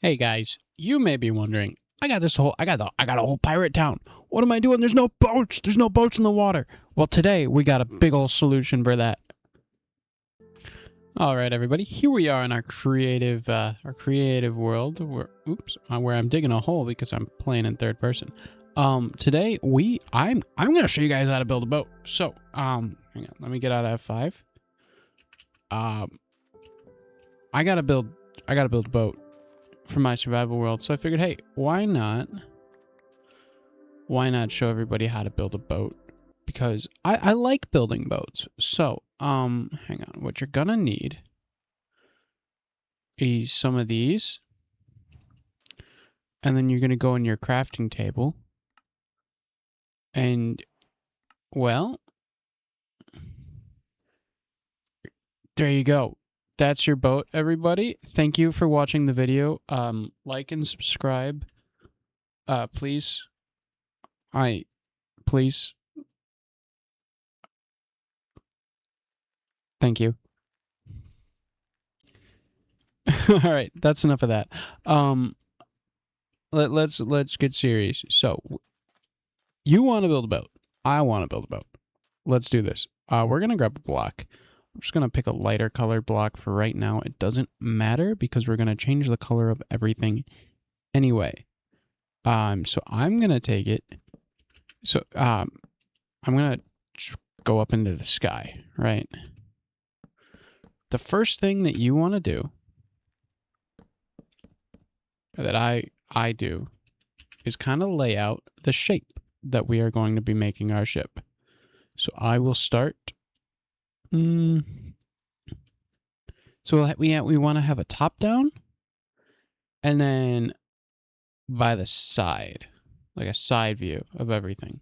Hey guys, you may be wondering, I got a whole pirate town. What am I doing? There's no boats. There's no boats in the water. Well, today we got a big old solution for that. All right, everybody. Here we are in our creative world. Where I'm digging a hole because I'm playing in third person. Today I'm gonna show you guys how to build a boat. So, hang on. Let me get out of F5. I gotta build a boat for my survival world. So I figured, hey, why not show everybody how to build a boat? Because I like building boats. So, hang on. What you're gonna need is some of these. And then you're gonna go in your crafting table. And, well, there you go. That's your boat, everybody. Thank you for watching the video. Like and subscribe. Please. Please. Thank you. All right, that's enough of that. Let's get serious. So, you want to build a boat. I want to build a boat. Let's do this. We're gonna grab a block. I'm just gonna pick a lighter colored block for right now. It doesn't matter because we're gonna change the color of everything anyway. So I'm gonna take it. So I'm gonna go up into the sky, right? The first thing that you want to do, that I do, is kind of lay out the shape that we are going to be making our ship. So I will start. So we want to have a top down, and then by the side, like a side view of everything,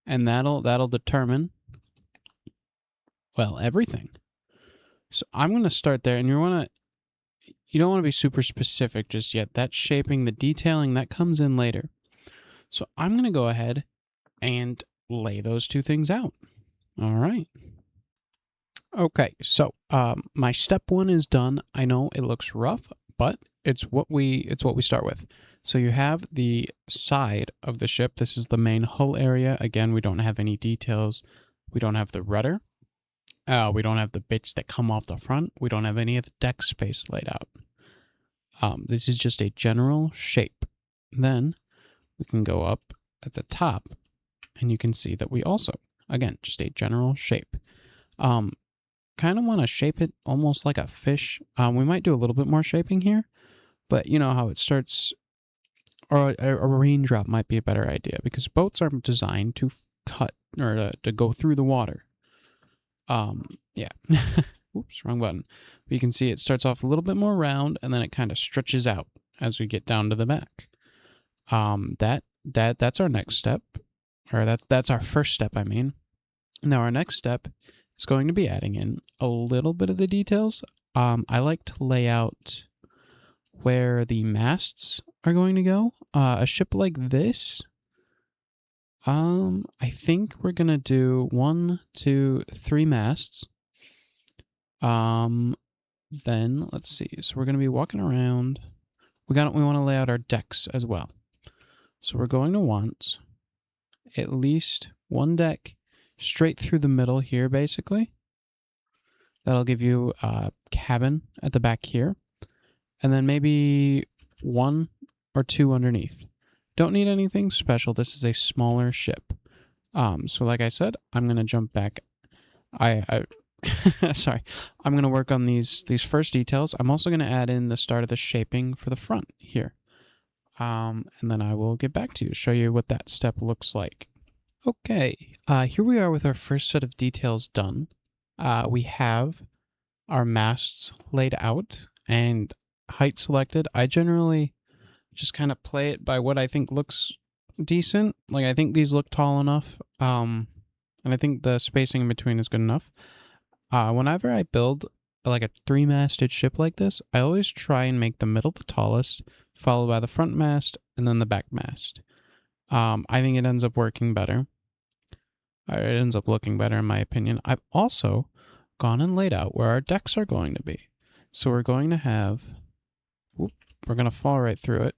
and that'll determine, well, everything. So I'm gonna start there, and you don't want to be super specific just yet. That shaping, the detailing, that comes in later. So I'm gonna go ahead and lay those two things out. All right. Okay, so my step one is done. I know it looks rough, but it's what we start with. So you have the side of the ship. This is the main hull area. Again, we don't have any details. We don't have the rudder. We don't have the bits that come off the front. We don't have any of the deck space laid out. This is just a general shape. Then we can go up at the top, and you can see that we also, again, just a general shape. Kind of want to shape it almost like a fish. We might do a little bit more shaping here, but you know how it starts, or a raindrop might be a better idea because boats are designed to cut or to go through the water. Yeah. Oops, wrong button. But you can see it starts off a little bit more round and then it kind of stretches out as we get down to the back. That's our next step, or that's our first step, I mean. Now our next step is going to be adding in a little bit of the details. I like to lay out where the masts are going to go. A ship like this, I think we're gonna do 1, 2, 3 masts. Then let's see. So we're gonna be walking around. We want to lay out our decks as well. So we're going to want at least one deck straight through the middle here, basically. That'll give you a cabin at the back here. And then maybe 1 or 2 underneath. Don't need anything special. This is a smaller ship. So like I said, I'm going to jump back. Sorry. I'm going to work on these first details. I'm also going to add in the start of the shaping for the front here. And then I will get back to you, show you what that step looks like. Okay, here we are with our first set of details done. We have our masts laid out and height selected. I generally just kind of play it by what I think looks decent. Like, I think these look tall enough, and I think the spacing in between is good enough. Whenever I build like a 3-masted ship like this, I always try and make the middle the tallest, followed by the front mast, and then the back mast. I think it ends up working better. It ends up looking better in my opinion. I've also gone and laid out where our decks are going to be. So we're going to have whoop, we're going to fall right through it.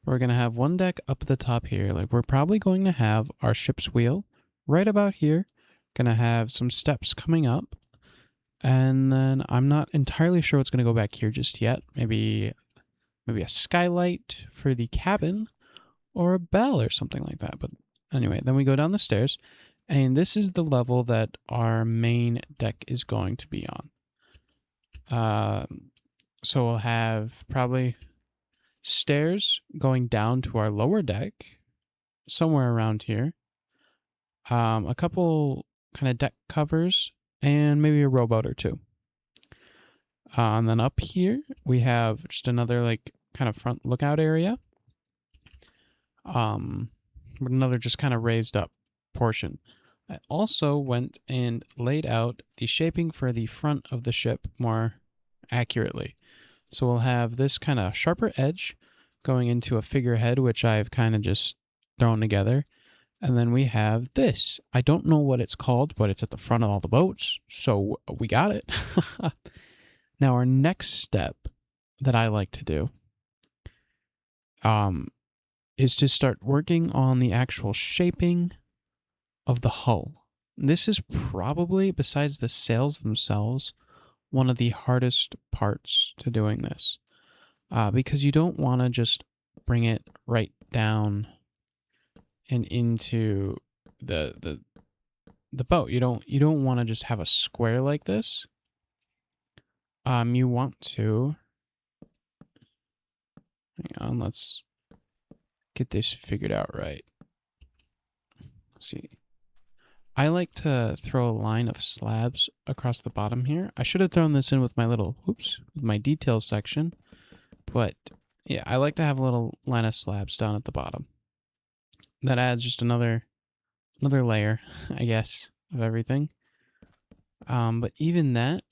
We're going to have one deck up at the top here. Like, we're probably going to have our ship's wheel right about here. Going to have some steps coming up. And then I'm not entirely sure what's going to go back here just yet. Maybe a skylight for the cabin or a bell or something like that. But anyway, then we go down the stairs. And this is the level that our main deck is going to be on. So we'll have probably stairs going down to our lower deck, somewhere around here. A couple kind of deck covers, and maybe a rowboat or two. And then up here, we have just another like kind of front lookout area. Another just kind of raised up portion. I also went and laid out the shaping for the front of the ship more accurately. So we'll have this kind of sharper edge going into a figurehead, which I've kind of just thrown together. And then we have this. I don't know what it's called, but it's at the front of all the boats. So we got it. Now our next step that I like to do is to start working on the actual shaping of the hull. This is probably, besides the sails themselves, one of the hardest parts to doing this. Because you don't want to just bring it right down and into the boat. You don't want to just have a square like this. You want to, hang on, let's get this figured out right. Let's see. I like to throw a line of slabs across the bottom here. I should have thrown this in with my little, with my details section. But yeah, I like to have a little line of slabs down at the bottom. That adds just another layer, I guess, of everything. But even that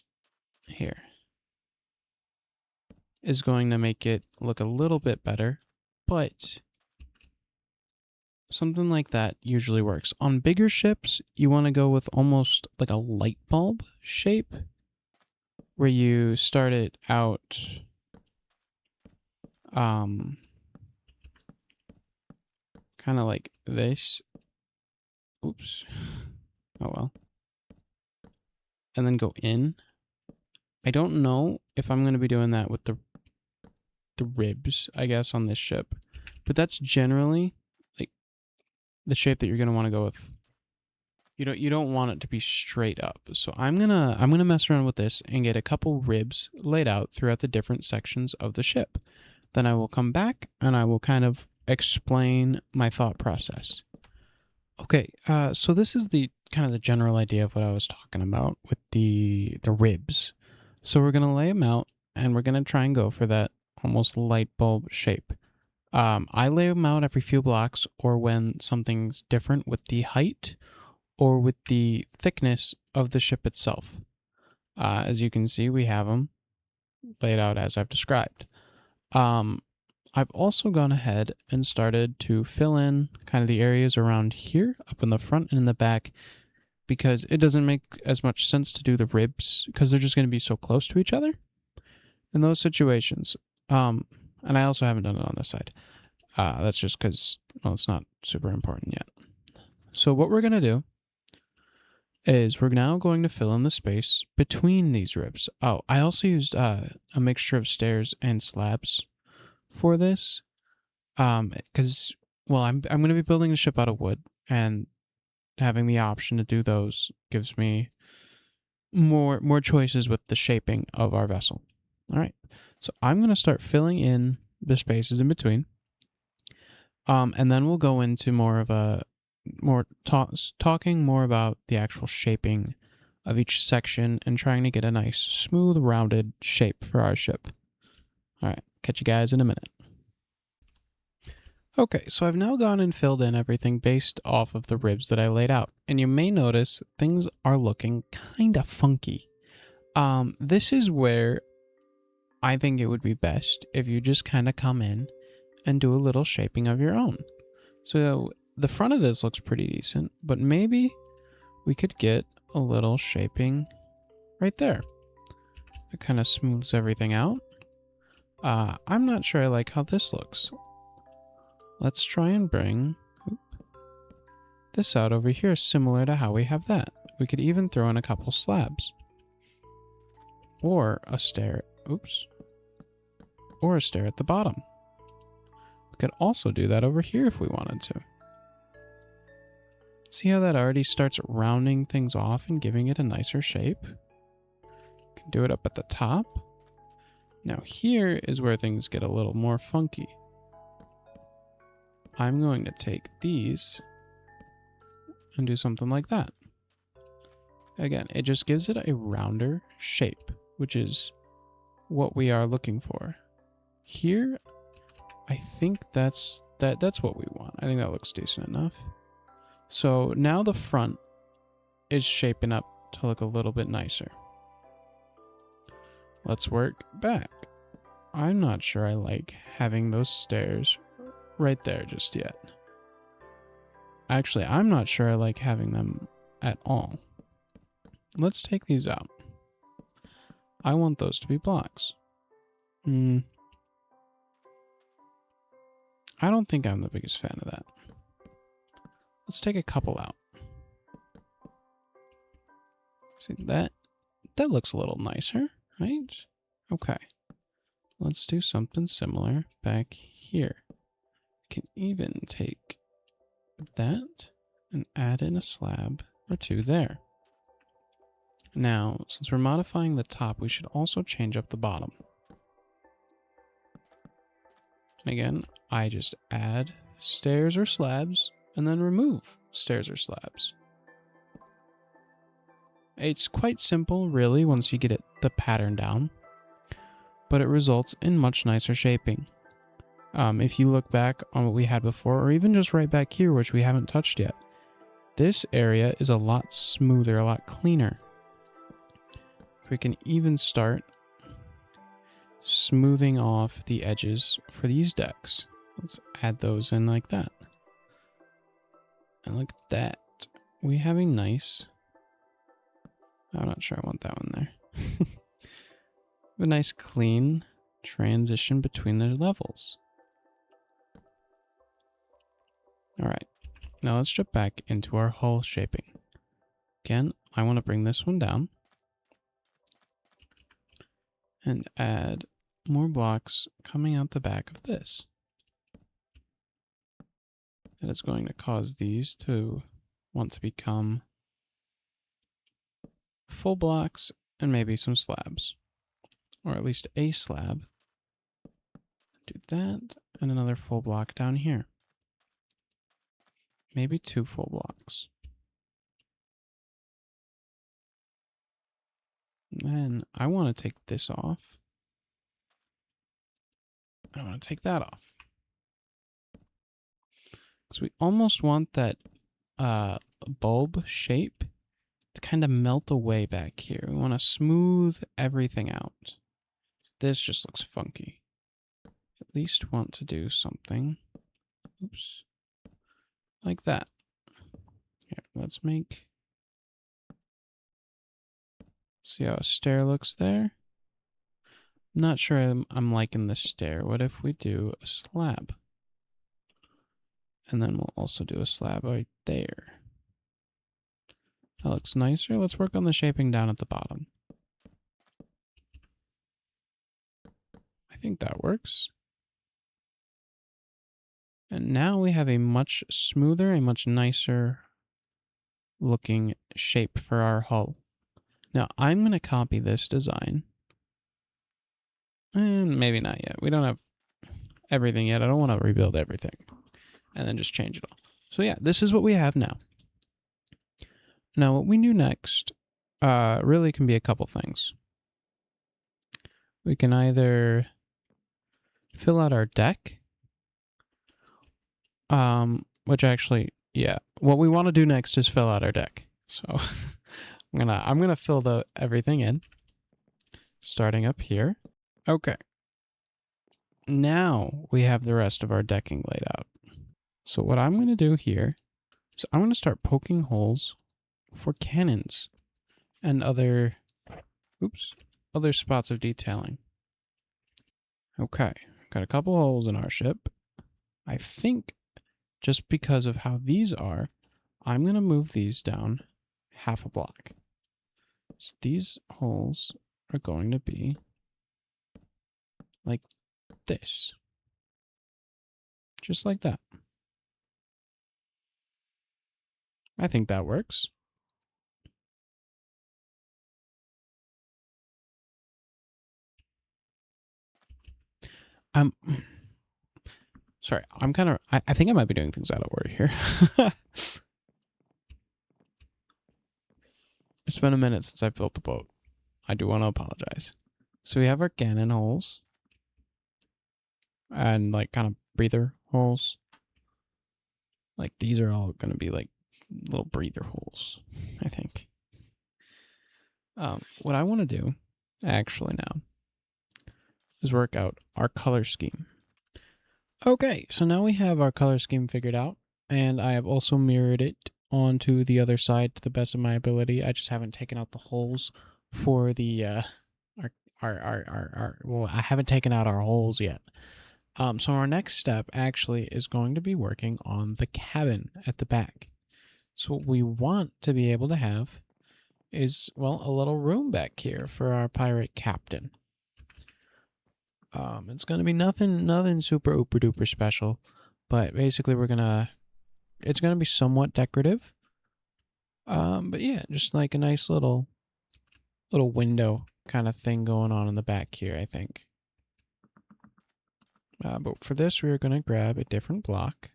here is going to make it look a little bit better, but something like that usually works. On bigger ships, you want to go with almost like a light bulb shape, where you start it out kind of like this. Oops. Oh well. And then go in. I don't know if I'm going to be doing that with the ribs, I guess, on this ship. But that's generally like the shape that you're going to want to go with. You don't want it to be straight up. So I'm going to mess around with this and get a couple ribs laid out throughout the different sections of the ship. Then I will come back and I will kind of explain my thought process. Okay, so this is the kind of the general idea of what I was talking about with the ribs. So we're going to lay them out and we're going to try and go for that almost light bulb shape. I lay them out every few blocks or when something's different with the height or with the thickness of the ship itself. As you can see, we have them laid out as I've described. I've also gone ahead and started to fill in kind of the areas around here, up in the front and in the back, because it doesn't make as much sense to do the ribs because they're just going to be so close to each other in those situations. And I also haven't done it on this side. That's just because, well, it's not super important yet. So what we're going to do is we're now going to fill in the space between these ribs. Oh, I also used a mixture of stairs and slabs for this, because, well, I'm going to be building a ship out of wood, and having the option to do those gives me more choices with the shaping of our vessel. All right, so I'm going to start filling in the spaces in between, and then we'll go into talking more about the actual shaping of each section and trying to get a nice smooth rounded shape for our ship. All right, catch you guys in a minute. Okay, so I've now gone and filled in everything based off of the ribs that I laid out, and you may notice things are looking kind of funky. This is where I think it would be best if you just kind of come in and do a little shaping of your own. So the front of this looks pretty decent, but maybe we could get a little shaping right there. It kind of smooths everything out. I'm not sure I like how this looks. Let's try and bring this out over here, similar to how we have that. We could even throw in a couple slabs. Or a stair, or a stair at the bottom. We could also do that over here if we wanted to. See how that already starts rounding things off and giving it a nicer shape? You can do it up at the top. Now here is where things get a little more funky. I'm going to take these and do something like that. Again, it just gives it a rounder shape, which is what we are looking for. Here, I think that's what we want. I think that looks decent enough. So now the front is shaping up to look a little bit nicer. Let's work back. I'm not sure I like having those stairs right there just yet. Actually, I'm not sure I like having them at all. Let's take these out. I want those to be blocks. I don't think I'm the biggest fan of that. Let's take a couple out. See, that looks a little nicer, right? Okay. Let's do something similar back here. We can even take that and add in a slab or two there. Now, since we're modifying the top, we should also change up the bottom. And again, I just add stairs or slabs and then remove stairs or slabs. It's quite simple, really, once you get the pattern down, but it results in much nicer shaping. If you look back on what we had before, or even just right back here, which we haven't touched yet, this area is a lot smoother, a lot cleaner. We can even start smoothing off the edges for these decks. Let's add those in like that. And look at that. We have a nice... I'm not sure I want that one there. A nice clean transition between the levels. Alright, now let's jump back into our hull shaping. Again, I want to bring this one down and add more blocks coming out the back of this. That is going to cause these to want to become full blocks and maybe some slabs, or at least a slab. Do that and another full block down here. Maybe 2 full blocks. And then I want to take this off. I want to take that off. Because we almost want that bulb shape to kind of melt away back here. We want to smooth everything out. This just looks funky. At least want to do something. Oops. Like that. Here, let's make... See how a stair looks there? Not sure I'm liking the stair. What if we do a slab? And then we'll also do a slab right there. That looks nicer. Let's work on the shaping down at the bottom. I think that works. And now we have a much smoother, a much nicer looking shape for our hull. Now I'm going to copy this design. And maybe not yet. We don't have everything yet. I don't want to rebuild everything and then just change it all. So yeah, this is what we have now. Now what we do next really can be a couple things. We can either fill out our deck, which actually, yeah, what we want to do next is fill out our deck. So I'm gonna fill everything in, starting up here. Okay. Now we have the rest of our decking laid out. So what I'm going to do here is I'm going to start poking holes for cannons and other spots of detailing. Okay, got a couple holes in our ship. I think just because of how these are, I'm going to move these down half a block. So these holes are going to be like this. Just like that. I think that works. I'm sorry, I think I might be doing things out of order here. It's been a minute since I built the boat. I do want to apologize. So we have our cannon holes and like kind of breather holes. Like these are all going to be like little breather holes, I think. What I want to do actually now is work out our color scheme. Okay, so now we have our color scheme figured out, and I have also mirrored it onto the other side to the best of my ability. I just haven't taken out the holes for the well, I haven't taken out our holes yet. So our next step actually is going to be working on the cabin at the back. So what we want to be able to have is, well, a little room back here for our pirate captain. It's gonna be nothing super ooper duper special, but basically it's gonna be somewhat decorative. But yeah, just like a nice little window kind of thing going on in the back here, I think. But for this, we're gonna grab a different block.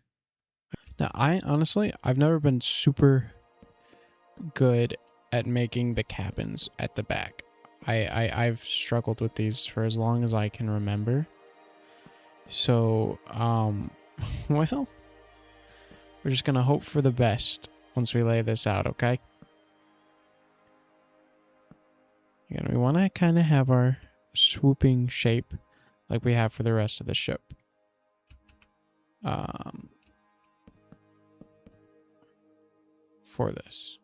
Now, I've never been super good at making the cabins at the back. I've struggled with these for as long as I can remember. So, well, we're just gonna hope for the best once we lay this out, okay? Again, we want to kind of have our swooping shape like we have for the rest of the ship. For this.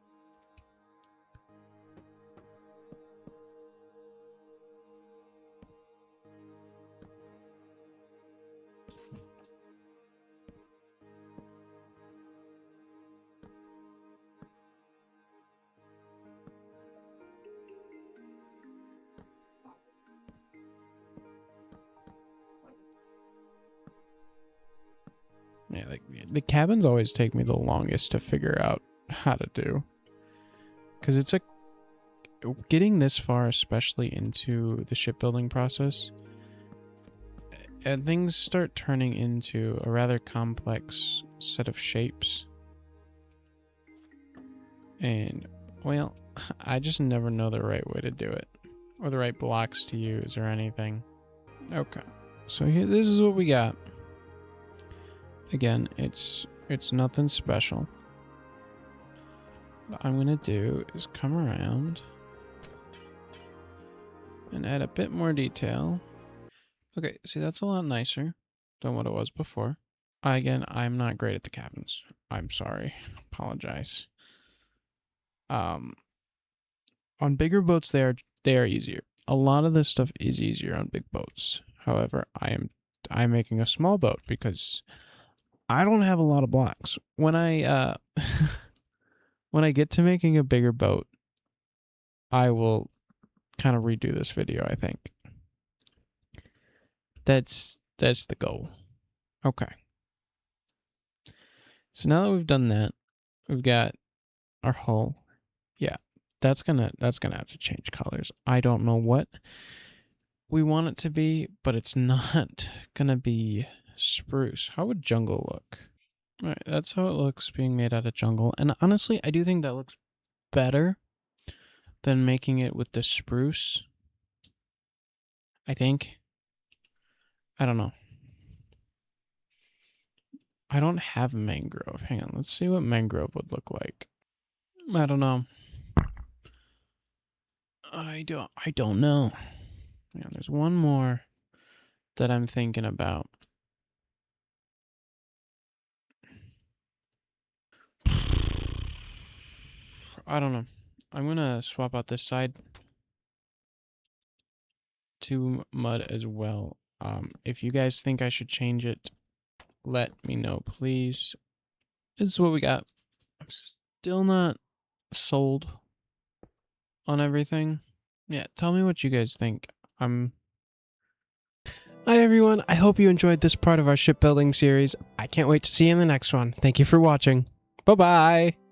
Yeah, like the cabins always take me the longest to figure out how to do. Because it's getting this far, especially into the shipbuilding process, and things start turning into a rather complex set of shapes. And, well, I just never know the right way to do it, or the right blocks to use, or anything. Okay, so here, this is what we got. Again, it's nothing special. What I'm gonna do is come around and add a bit more detail. Okay, see, that's a lot nicer than what it was before. Again, I'm not great at the cabins. I'm sorry. Apologize. On bigger boats, they are easier. A lot of this stuff is easier on big boats. However, I'm making a small boat because I don't have a lot of blocks. When I when I get to making a bigger boat, I will kind of redo this video, I think. That's the goal. Okay. So now that we've done that, we've got our hull. Yeah, that's gonna have to change colors. I don't know what we want it to be, but it's not gonna be spruce. How would jungle look? All right, that's how it looks being made out of jungle. And honestly, I do think that looks better than making it with the spruce. I think. I don't know. I don't have mangrove. Hang on, let's see what mangrove would look like. I don't know. I don't know. Yeah, there's one more that I'm thinking about. I don't know. I'm gonna swap out this side to mud as well. If you guys think I should change it, let me know, please. This is what we got. I'm still not sold on everything. Yeah, tell me what you guys think. Hi everyone, I hope you enjoyed this part of our shipbuilding series. I can't wait to see you in the next one. Thank you for watching. Bye-bye!